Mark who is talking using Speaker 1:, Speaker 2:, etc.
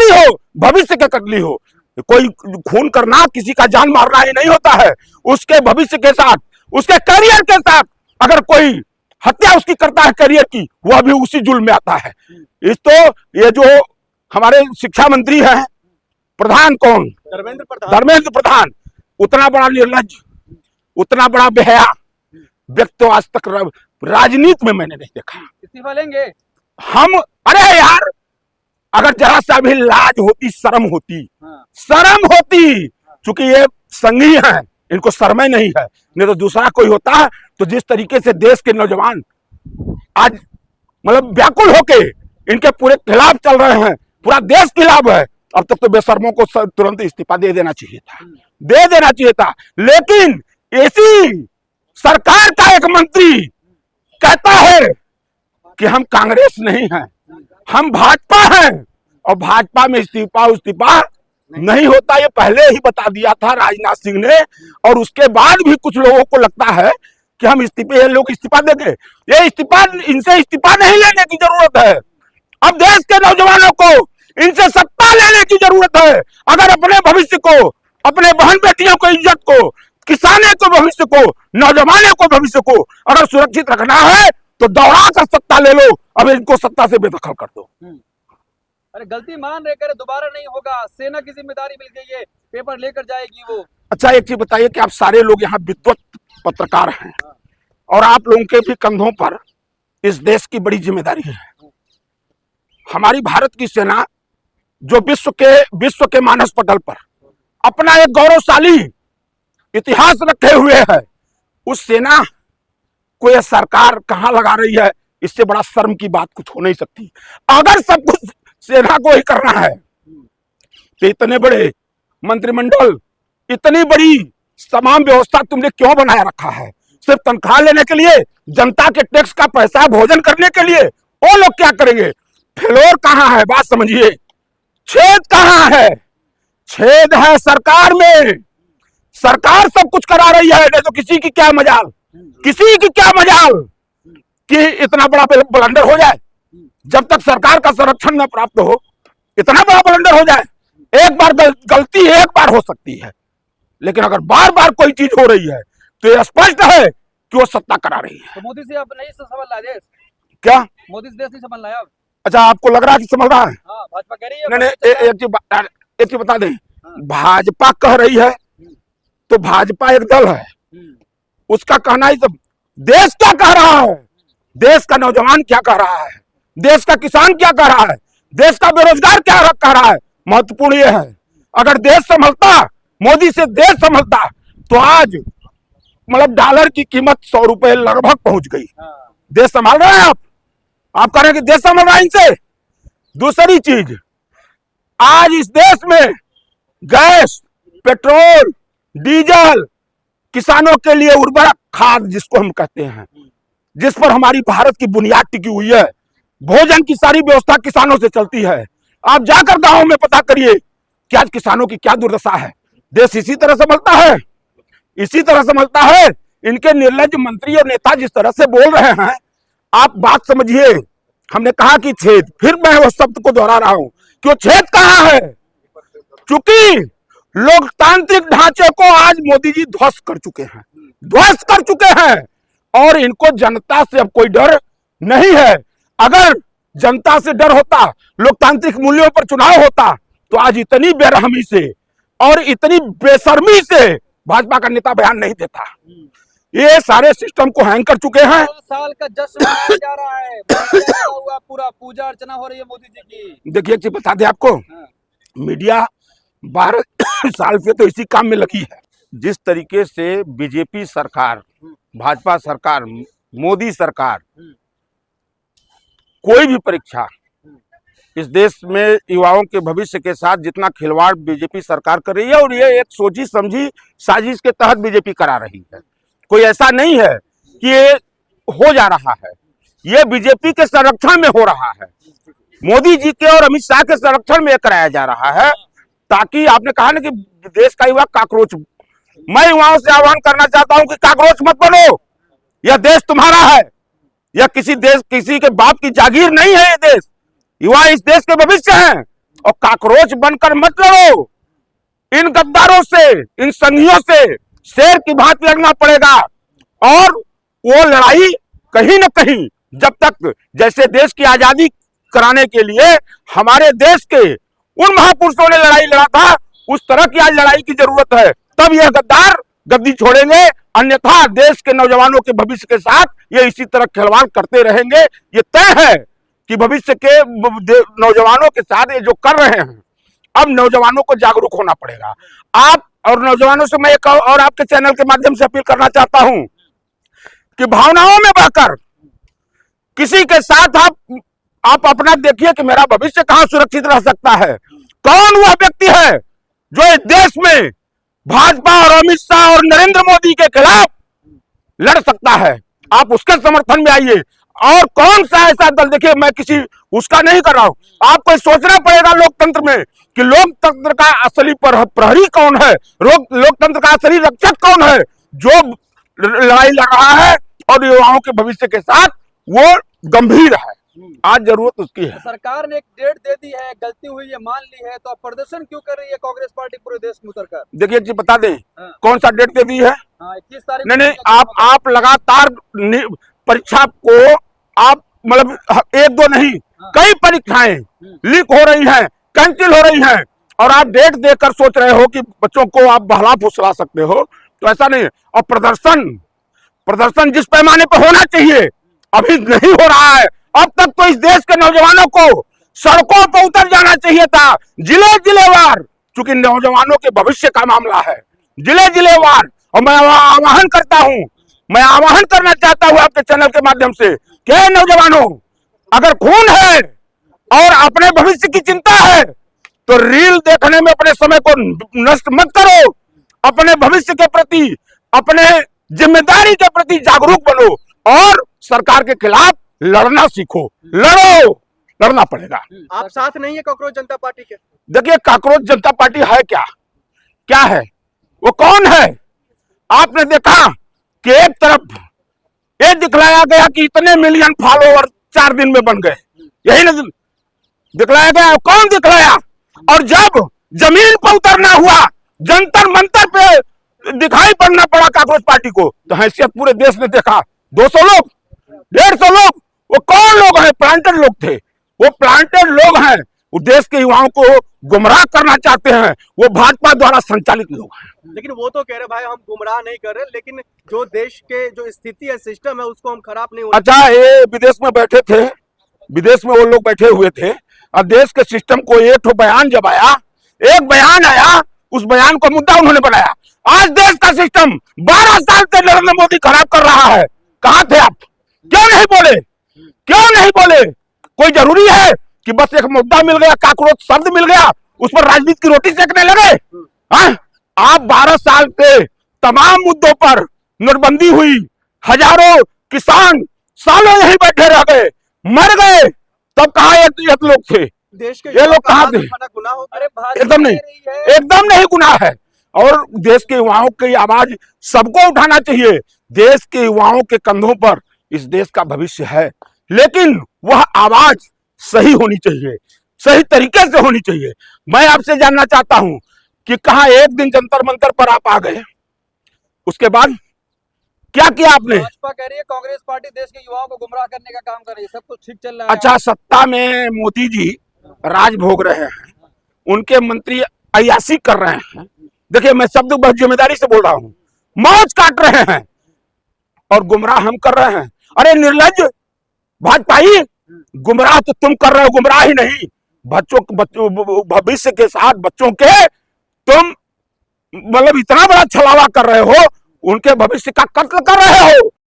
Speaker 1: कतली हो, भविष्य के कतली हो। कोई खून करना, किसी का जान मारना ही नहीं होता है। उसके भविष्य के साथ, उसके करियर के साथ अगर कोई हत्या उसकी करता है करियर की, वह भी उसी जुल्म में आता है। इस तो ये जो हमारे शिक्षा मंत्री हैं, प्रधान कौन, धर्मेंद्र प्रधान, उतना बड़ा निर्लज्ज, उतना बड़ा बेहया व्यक्ति तो आज तक राजनीति में मैंने नहीं देखा।
Speaker 2: इस्तीफा लेंगे
Speaker 1: हम? अरे यार, अगर जरा सा भी लाज होती, शर्म होती, शर्म होती, चूंकि ये संघी हैं, इनको शर्म ही नहीं है। नहीं तो दूसरा कोई होता है तो जिस तरीके से देश के नौजवान आज मतलब व्याकुल होके इनके पूरे खिलाफ चल रहे हैं, पूरा देश खिलाफ है, अब तक तो बेशर्मों को तुरंत इस्तीफा दे देना चाहिए था, दे देना चाहिए था। लेकिन ऐसी सरकार का एक मंत्री कहता है कि हम कांग्रेस नहीं हैं, हम भाजपा हैं, और भाजपा में इस्तीफा नहीं होता। ये पहले ही बता दिया था राजनाथ सिंह ने, और उसके बाद भी कुछ लोगों को लगता है कि हम ये लोग इस्तीफा देंगे। ये इस्तीफा, इनसे इस्तीफा नहीं लेने की जरूरत है। अब देश के नौजवानों को इनसे सत्ता लेने की जरूरत है। अगर अपने भविष्य को, अपने बहन बेटियों को इज्जत को, किसानों को भविष्य को, नौजवानों को भविष्य को अगर सुरक्षित रखना है तो दौड़ा कर सत्ता ले लो, अब इनको सत्ता से बेदखल कर दो।
Speaker 2: अरे गलती मान रहे, करे दोबारा नहीं होगा, सेना की जिम्मेदारी मिल गई है, पेपर लेकर जाएगी वो।
Speaker 1: अच्छा एक चीज बताइए कि आप सारे लोग यहाँ विद्वत पत्रकार हैं, और आप लोगों के भी कंधों पर इस देश की बड़ी जिम्मेदारी है। हमारी भारत की सेना जो विश्व के मानस पटल पर अपना एक गौरवशाली इतिहास रखे हुए है, उस सेना को यह सरकार कहां लगा रही है, इससे बड़ा शर्म की बात कुछ हो नहीं सकती। अगर सब कुछ सेना को ही करना है तो इतने बड़े मंत्रिमंडल, इतनी बड़ी तमाम व्यवस्था तुमने क्यों बनाया रखा है? सिर्फ तनख्वाह लेने के लिए, जनता के टैक्स का पैसा भोजन करने के लिए? वो लोग क्या करेंगे? फ्लोर कहां है, बात समझिए, छेद कहां है? छेद है सरकार में। सरकार सब कुछ करा रही है, नहीं तो किसी की क्या मजाल, किसी की क्या मजाल कि इतना बड़ा ब्लंडर हो जाए। जब तक सरकार का संरक्षण न प्राप्त हो, इतना बड़ा ब्लंडर हो जाए। एक बार गलती एक बार हो सकती है, लेकिन अगर बार बार कोई चीज हो रही है तो यह स्पष्ट है कि वो सत्ता करा रही है।
Speaker 2: तो मोदी से अब नहीं संभल रहा देश
Speaker 1: क्या?
Speaker 2: मोदी से देश नहीं संभल रहा है अब?
Speaker 1: अच्छा, आपको लग रहा है कि संभल रहा है?
Speaker 2: हाँ, भाजपा कह रही है।
Speaker 1: नहीं, एक चीज बता दें, भाजपा कह रही है तो भाजपा एक दल है, उसका कहना ही सब। देश क्या कह रहा है? देश का नौजवान क्या कह रहा है? देश का किसान क्या कह रहा है? देश का बेरोजगार क्या कह रहा है? महत्वपूर्ण यह है, अगर देश संभलता, मोदी से देश संभलता, तो आज मतलब डॉलर की कीमत 100 रुपए लगभग पहुंच गई। देश संभाल रहे हैं आप कह रहे हैं कि देश संभाल रहा है इनसे। दूसरी चीज, आज इस देश में गैस, पेट्रोल, डीजल, किसानों के लिए उर्वरक खाद जिसको हम कहते हैं, जिस पर हमारी भारत की बुनियाद टिकी हुई है, भोजन की सारी व्यवस्था किसानों से चलती है। आप जाकर गांव में पता करिए कि आज किसानों की क्या दुर्दशा है। देश इसी तरह संभलता है, इसी तरह संभलता है। इनके निर्लज्ज मंत्री और नेता जिस तरह से बोल रहे हैं, आप बात समझिए। हमने कहा कि छेद, फिर मैं उस शब्द को दोहरा रहा हूं कि वो छेद कहां है? चूंकि लोकतांत्रिक ढांचे को आज मोदी जी ध्वस्त कर चुके हैं, ध्वस्त कर चुके हैं, और इनको जनता से अब कोई डर नहीं है। अगर जनता से डर होता, लोकतांत्रिक मूल्यों पर चुनाव होता, तो आज इतनी बेरहमी से और इतनी बेशर्मी से भाजपा का नेता बयान नहीं देता। ये सारे सिस्टम को हैंग कर चुके हैं।
Speaker 2: साल का जश्न मनाया जा रहा है, हुआ पूरा पूजा अर्चना हो रही है मोदी जी की।
Speaker 1: देखिए एक चीज बता दें आपको, मीडिया 12 साल से तो इसी काम में लगी है। जिस तरीके से बीजेपी सरकार, भाजपा सरकार, मोदी सरकार कोई भी परीक्षा इस देश में युवाओं के भविष्य के साथ जितना खिलवाड़ बीजेपी सरकार कर रही है, और ये एक सोची समझी साजिश के तहत बीजेपी करा रही है। कोई ऐसा नहीं है कि ये हो जा रहा है, ये बीजेपी के संरक्षण में हो रहा है, मोदी जी के और अमित शाह के संरक्षण में कराया जा रहा है, ताकि आपने कहा ना कि देश का युवा काकरोच। मैं युवाओं से आह्वान करना चाहता हूं कि काकरोच मत बनो। यह देश तुम्हारा है, यह किसी के बाप की जागीर नहीं है। ये देश, युवा इस देश के भविष्य हैं, और काकरोच बनकर मत लड़ो। इन गद्दारों से, इन संघियों से शेर की भांति लड़ना पड़ेगा। और वो लड़ाई कहीं न कहीं, जब तक जैसे देश की आजादी कराने के लिए हमारे देश के उन महापुरुषों ने लड़ाई लड़ा था, उस तरह की आज लड़ाई की जरूरत है। तब यह गद्दार गद्दी छोड़ेंगे, अन्यथा देश के नौजवानों के भविष्य के साथ ये इसी तरह खिलवाड़ करते रहेंगे। ये तय है कि भविष्य के नौजवानों के साथ ये जो कर रहे हैं, अब नौजवानों को जागरूक होना पड़ेगा। आप और नौजवानों से मैं एक और आपके चैनल के माध्यम से अपील करना चाहता हूं कि भावनाओं में बहकर किसी के साथ आप अपना देखिए कि मेरा भविष्य कहां सुरक्षित रह सकता है। कौन वह व्यक्ति है जो इस देश में भाजपा और अमित शाह और नरेंद्र मोदी के खिलाफ लड़ सकता है, आप उसके समर्थन में आइए। और कौन सा ऐसा दल, देखिए मैं किसी उसका नहीं कर रहा हूं, आपको सोचना पड़ेगा लोकतंत्र में कि लोकतंत्र का असली प्रहरी कौन है, लोकतंत्र का असली रक्षक कौन है, जो लड़ाई लड़ रहा है और युवाओं के भविष्य के साथ वो गंभीर है। आज जरूरत उसकी है।
Speaker 2: सरकार ने एक डेट दे दी है, गलती हुई है मान ली है, तो अब प्रदर्शन क्यों कर रही है कांग्रेस पार्टी पूरे देश में उतरकर?
Speaker 1: देखिए जी, बता दें कौन सा डेट दे दी है?
Speaker 2: 21 तारीख।
Speaker 1: नहीं, आप लगातार परीक्षा को आप मतलब एक दो नहीं, कई परीक्षाएं लीक हो रही हैं, कैंसिल हो रही हैं, और आप डेट देकर सोच रहे हो कि बच्चों को आप बहला फुसला सकते हो, तो ऐसा नहीं है। और प्रदर्शन जिस पैमाने पर होना चाहिए अभी नहीं हो रहा है। अब तक तो इस देश के नौजवानों को सड़कों पर उतर जाना चाहिए था, जिलेवार, क्योंकि नौजवानों के भविष्य का मामला है, जिलेवार। और मैं आह्वान करना चाहता हूं आपके चैनल के माध्यम से कि नौजवानों, अगर खून है और अपने भविष्य की चिंता है तो रील देखने में अपने समय को नष्ट मत करो। अपने भविष्य के प्रति, अपने जिम्मेदारी के प्रति जागरूक बनो और सरकार के खिलाफ लड़ना सीखो। लड़ना पड़ेगा।
Speaker 2: आप साथ नहीं है कांग्रेस जनता पार्टी के?
Speaker 1: देखिए, कांग्रेस जनता पार्टी है क्या है, वो कौन है? आपने देखा कि एक तरफ ये दिखलाया गया कि इतने मिलियन फॉलोवर 4 दिन में बन गए, यही ना दिखलाया गया? कौन दिखलाया? और जब जमीन पर उतरना हुआ, जंतर मंतर पे दिखाई पड़ना पड़ा कांग्रेस पार्टी को, तो हैसियत पूरे देश ने देखा। 200 लोग, 150 लोग, वो कौन लोग हैं? प्लांटेड लोग थे। वो प्लांटेड लोग हैं, वो देश के युवाओं को गुमराह करना चाहते हैं, वो भाजपा द्वारा संचालित लोग हैं।
Speaker 2: लेकिन वो तो कह रहे भाई हम गुमराह नहीं कर रहे, लेकिन जो देश के जो स्थिति है, सिस्टम है, उसको हम खराब नहीं होने।
Speaker 1: अच्छा, ये विदेश में बैठे थे, विदेश में वो लोग बैठे हुए थे, और देश के सिस्टम को एक बयान जब आया, एक बयान आया, उस बयान को मुद्दा उन्होंने बनाया। आज देश का सिस्टम 12 साल से नरेंद्र मोदी खराब कर रहा है। कहां थे आप? क्यों नहीं बोले? कोई जरूरी है कि बस एक मुद्दा मिल गया, काकरोच शब्द मिल गया, उस पर राजनीति की रोटी सेकने लगे? आप 12 साल से तमाम मुद्दों पर नोटबंदी हुई, हजारों किसान सालों यहीं बैठे रह गए, मर गए, तब कहा ये लोग थे?
Speaker 2: देश के
Speaker 1: ये लोग कहां थे? एकदम नहीं गुनाह है। और देश के युवाओं की आवाज सबको उठाना चाहिए। देश के युवाओं के कंधों पर इस देश का भविष्य है, लेकिन वह आवाज सही होनी चाहिए, सही तरीके से होनी चाहिए। मैं आपसे जानना चाहता हूं कि कहां एक दिन जंतर मंतर पर आप आ गए, उसके बाद क्या किया आपने?
Speaker 2: भाजपा कह रही है कांग्रेस पार्टी देश के युवाओं को गुमराह करने का काम कर रही है, सब कुछ ठीक चल रहा है।
Speaker 1: अच्छा, सत्ता में मोदी जी राज भोग रहे हैं, उनके मंत्री अय्याशी कर रहे हैं। देखिए, मैं शब्द बहुत जिम्मेदारी से बोल रहा हूं, मौज काट रहे हैं और गुमराह हम कर रहे हैं। अरे निर्लज्ज भाजपाई, गुमराह तो तुम कर रहे हो, गुमराह ही नहीं, बच्चों भविष्य के साथ बच्चों के तुम मतलब इतना बड़ा छलावा कर रहे हो, उनके भविष्य का कत्ल कर रहे हो।